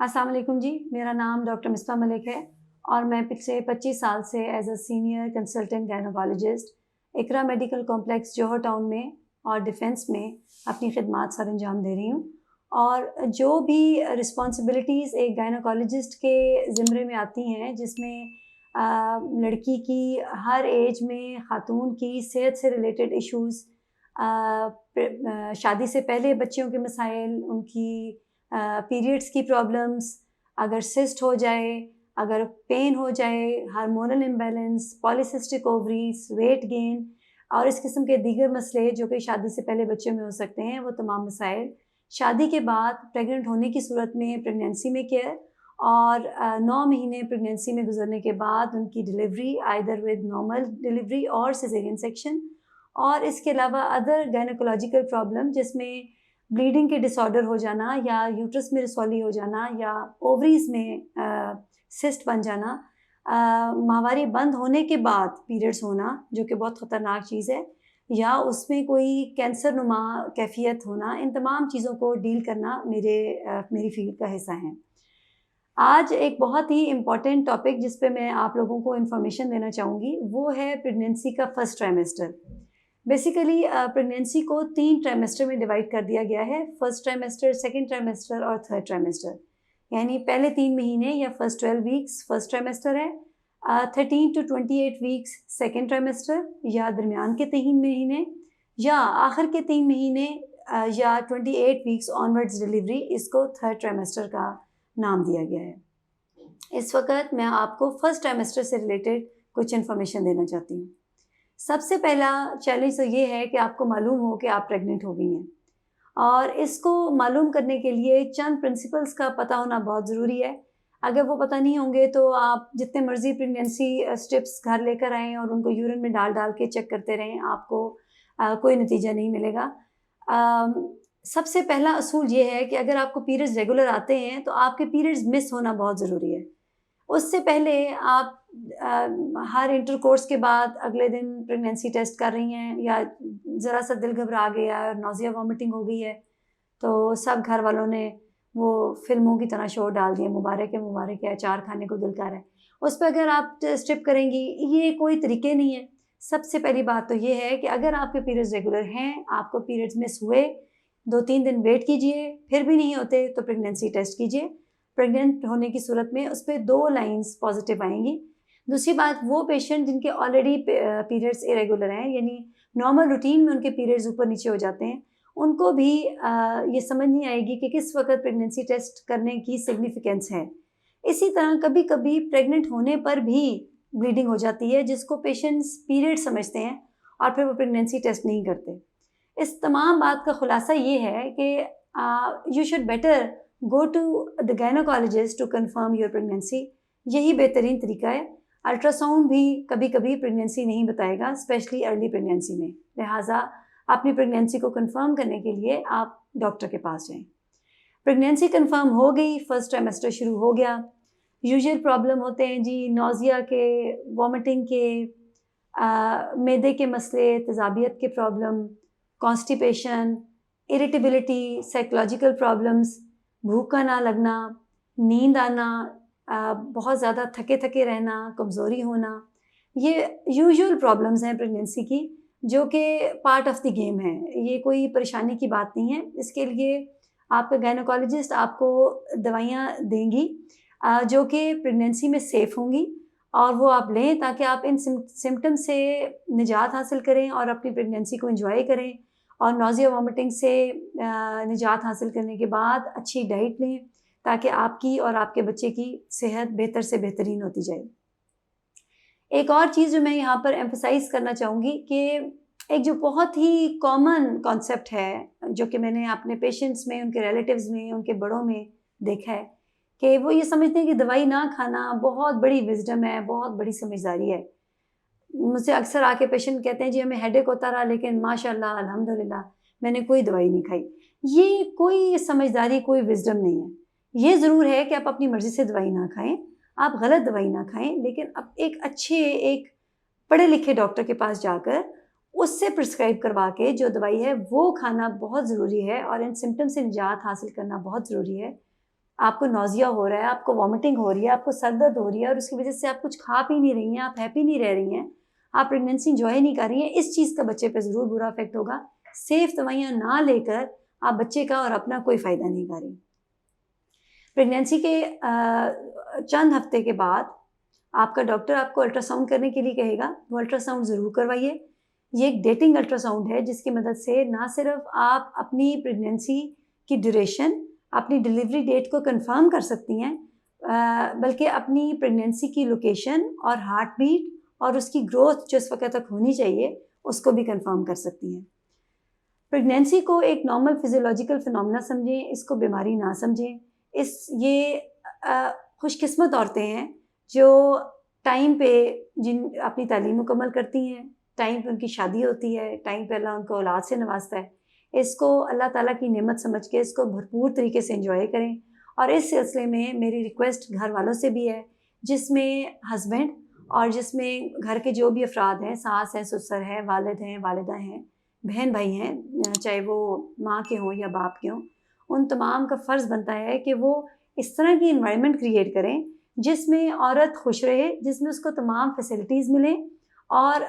अस्सलाम वालेकुम जी, मेरा नाम डॉक्टर मिस्बा मलिक है और मैं पिछले 25 साल से as a senior consultant gynaecologist Iqra medical complex Johar town में और डिफेंस में अपनी खिदमात सर अंजाम दे रही हूँ। और जो भी रिस्पॉन्सिबिलिटीज़ एक गायनोकोलॉजिस्ट के ज़िम्मे में आती हैं, जिसमें लड़की की हर एज में ख़ातून की सेहत से रिलेटेड इश्यूज़, शादी से पहले बच्चियों के मसाइल, उनकी पीरियड्स की प्रॉब्लम्स, अगर सिस्ट हो जाए, अगर पेन हो जाए, hormonal imbalance, polycystic ovaries, weight gain और इस किस्म के दीगर मसले जो कि शादी से पहले बच्चों में हो सकते हैं, वो तमाम मसाइल शादी के बाद प्रेग्नेंट होने की सूरत में प्रेगनेंसी में केयर और 9 महीने प्रेगनेंसी में गुजरने के बाद उनकी delivery either with normal delivery और सिजेरियन सेक्शन, और इसके अलावा अदर गायनोकोलॉजिकल प्रॉब्लम जिसमें ब्लीडिंग के डिसऑर्डर हो जाना या यूट्रस में रिसोली हो जाना या ओवरीज में सिस्ट बन जाना, माहवारी बंद होने के बाद पीरियड्स होना जो कि बहुत ख़तरनाक चीज़ है, या उसमें कोई कैंसर नुमा कैफियत होना, इन तमाम चीज़ों को डील करना मेरी फील्ड का हिस्सा है। आज एक बहुत ही इम्पॉर्टेंट टॉपिक जिस पे मैं आप लोगों को इन्फॉर्मेशन देना चाहूँगी वो है प्रेगनेंसी का फर्स्ट ट्राइमेस्टर। बेसिकली प्रेगनेंसी को 3 ट्राइमेस्टर में डिवाइड कर दिया गया है, फर्स्ट ट्राइमेस्टर, सेकंड ट्राइमेस्टर और थर्ड ट्राइमेस्टर। यानी पहले 3 महीने या फर्स्ट 12 वीक्स फर्स्ट ट्राइमेस्टर है, 13 टू 28 वीक्स सेकंड ट्राइमेस्टर, या दरमियान के 3 महीने या आखिर के 3 महीने या 28 वीक्स ऑनवर्ड्स डिलीवरी, इसको थर्ड ट्राइमेस्टर का नाम दिया गया है। इस वक्त मैं आपको फर्स्ट ट्राइमेस्टर से रिलेटेड कुछ इन्फॉर्मेशन देना चाहती हूँ। सबसे पहला चैलेंज तो ये है कि आपको मालूम हो कि आप प्रेग्नेंट हो गई हैं, और इसको मालूम करने के लिए चंद प्रिंसिपल्स का पता होना बहुत ज़रूरी है। अगर वो पता नहीं होंगे तो आप जितने मर्ज़ी प्रेगनेंसी स्ट्रिप्स घर लेकर आएँ और उनको यूरिन में डाल डाल के चेक करते रहें, आपको कोई नतीजा नहीं मिलेगा। सबसे पहला असूल ये है कि अगर आपको पीरियड्स रेगुलर आते हैं तो आपके पीरियड्स मिस होना बहुत ज़रूरी है। उससे पहले आप हर इंटरकोर्स के बाद अगले दिन प्रेगनेंसी टेस्ट कर रही हैं, या ज़रा सा दिल घबरा गया और नौजिया वॉमिटिंग हो गई है, तो सब घर वालों ने वो फ़िल्मों की तरह शोर डाल दिए, मुबारक है, अचार खाने को दिल कर है। उस पे अगर आप स्ट्रिप करेंगी, ये कोई तरीके नहीं है। सबसे पहली बात तो ये है कि अगर आपके पीरियड्स रेगुलर हैं, आपको पीरियड्स मिस हुए, 2-3 दिन वेट कीजिए, फिर भी नहीं होते तो प्रेगनेंसी टेस्ट कीजिए। प्रेग्नेंट होने की सूरत में उस पर 2 लाइन्स पॉजिटिव आएंगी। दूसरी बात, वो पेशेंट जिनके ऑलरेडी पीरियड्स इरेगुलर हैं, यानी नॉर्मल रूटीन में उनके पीरियड्स ऊपर नीचे हो जाते हैं, उनको भी ये समझ नहीं आएगी कि किस वक्त प्रेगनेंसी टेस्ट करने की सिग्निफिकेंस है। इसी तरह कभी कभी प्रेग्नेंट होने पर भी ब्लीडिंग हो जाती है, जिसको पेशेंट्स पीरियड समझते हैं और फिर वो प्रेगनेंसी टेस्ट नहीं करते। इस तमाम बात का खुलासा ये है कि you should better go to the gynaecologist to confirm your pregnancy. यही बेहतरीन तरीका है। अल्ट्रासाउंड भी कभी कभी प्रेगनेंसी नहीं बताएगा, स्पेशली अर्ली प्रेगनेंसी में। लिहाजा अपनी प्रेगनेंसी को कंफर्म करने के लिए आप डॉक्टर के पास जाएं। प्रेगनेंसी कंफर्म हो गई, फर्स्ट ट्राइमेस्टर शुरू हो गया। यूजुअल प्रॉब्लम होते हैं जी, नौजिया के, वॉमिटिंग के, मैदे के मसले, तेज़ाबियत के problem, constipation, irritability, psychological problems, भूख का ना लगना, नींद आना, बहुत ज़्यादा थके थके रहना, कमज़ोरी होना, ये यूजुअल प्रॉब्लम्स हैं प्रेगनेंसी की, जो कि पार्ट ऑफ द गेम है। ये कोई परेशानी की बात नहीं है। इसके लिए आपका गायनोकोलॉजिस्ट आपको दवाइयाँ देंगी जो कि प्रेगनेंसी में सेफ़ होंगी, और वो आप लें ताकि आप इन सिम्टम से निजात हासिल करें और अपनी प्रेगनेंसी को एंजॉय करें, और नौजिया वॉमिटिंग से निजात हासिल करने के बाद अच्छी डाइट लें ताकि आपकी और आपके बच्चे की सेहत बेहतर से बेहतरीन होती जाए। एक और चीज़ जो मैं यहाँ पर एम्फसाइज़ करना चाहूँगी कि एक जो बहुत ही कॉमन कॉन्सेप्ट है, जो कि मैंने अपने पेशेंट्स में, उनके रिलेटिव्स में, उनके बड़ों में देखा है, कि वो ये समझते हैं कि दवाई ना खाना बहुत बड़ी विज़डम है, बहुत बड़ी समझदारी है। मुझसे अक्सर आके पेशेंट कहते हैं जी हमें हेडेक होता रहा, लेकिन माशाल्लाह अल्हम्दुलिल्लाह मैंने कोई दवाई नहीं खाई। ये कोई समझदारी, कोई विज़डम नहीं है। ये ज़रूर है कि आप अपनी मर्ज़ी से दवाई ना खाएं, आप गलत दवाई ना खाएं, लेकिन अब एक अच्छे, एक पढ़े लिखे डॉक्टर के पास जाकर उससे प्रिस्क्राइब करवा के जो दवाई है वो खाना बहुत ज़रूरी है, और इन सिम्टम से निजात हासिल करना बहुत ज़रूरी है। आपको नौजिया हो रहा है, आपको वॉमिटिंग हो रही है, आपको सर दर्द हो रही है और उसकी वजह से आप कुछ खा पी नहीं रही हैं, आप हैप्पी नहीं रह रही हैं, आप प्रेगनेंसी इंजॉय नहीं कर रही हैं, इस चीज़ का बच्चे पे ज़रूर बुरा इफेक्ट होगा। सेफ दवाइयाँ ना लेकर आप बच्चे का और अपना कोई फ़ायदा नहीं कर रही। प्रेगनेंसी के चंद हफ्ते के बाद आपका डॉक्टर आपको अल्ट्रासाउंड करने के लिए कहेगा, वो अल्ट्रासाउंड ज़रूर करवाइए। ये एक डेटिंग अल्ट्रासाउंड है जिसकी मदद से ना सिर्फ आप अपनी प्रेगनेंसी की ड्यूरेशन, अपनी डिलीवरी डेट को कंफर्म कर सकती हैं, बल्कि अपनी प्रेगनेंसी की लोकेशन और हार्ट बीट और उसकी ग्रोथ जो इस वक्त तक होनी चाहिए उसको भी कंफर्म कर सकती हैं। प्रेगनेंसी को एक नॉर्मल फिजियोलॉजिकल फिनोमेना समझें, इसको बीमारी ना समझें। ये खुशकिस्मत औरतें हैं जो टाइम पे जिन अपनी तालीम मुकम्मल करती हैं, टाइम पे उनकी शादी होती है, टाइम पे अल्लाह उनको औलाद से नवाजता है। इसको अल्लाह ताला की नेमत समझ के इसको भरपूर तरीके से एंजॉय करें। और इस सिलसिले में मेरी रिक्वेस्ट घर वालों से भी है, जिसमें हस्बैंड और जिसमें घर के जो भी अफराद हैं, सास हैं, ससुर हैं, वालिद हैं, वालिदा हैं, बहन भाई हैं, चाहे वो माँ के हों या बाप के हों, उन तमाम का फ़र्ज़ बनता है कि वो इस तरह की इन्वायरमेंट क्रिएट करें जिसमें औरत खुश रहे, जिसमें उसको तमाम फैसिलिटीज़ मिलें और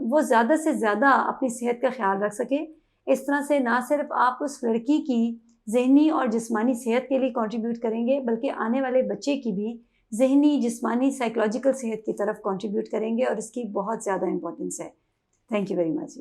वो ज़्यादा से ज़्यादा अपनी सेहत का ख्याल रख सके। इस तरह से ना सिर्फ आप उस लड़की की ज़हनी और जिस्मानी सेहत के लिए कंट्रीब्यूट करेंगे, बल्कि आने वाले बच्चे की भी ज़हनी, जिस्मानी, साइकोलॉजिकल सेहत की तरफ कंट्रीब्यूट करेंगे और इसकी बहुत ज़्यादा इम्पोर्टेंस है। Thank you very much.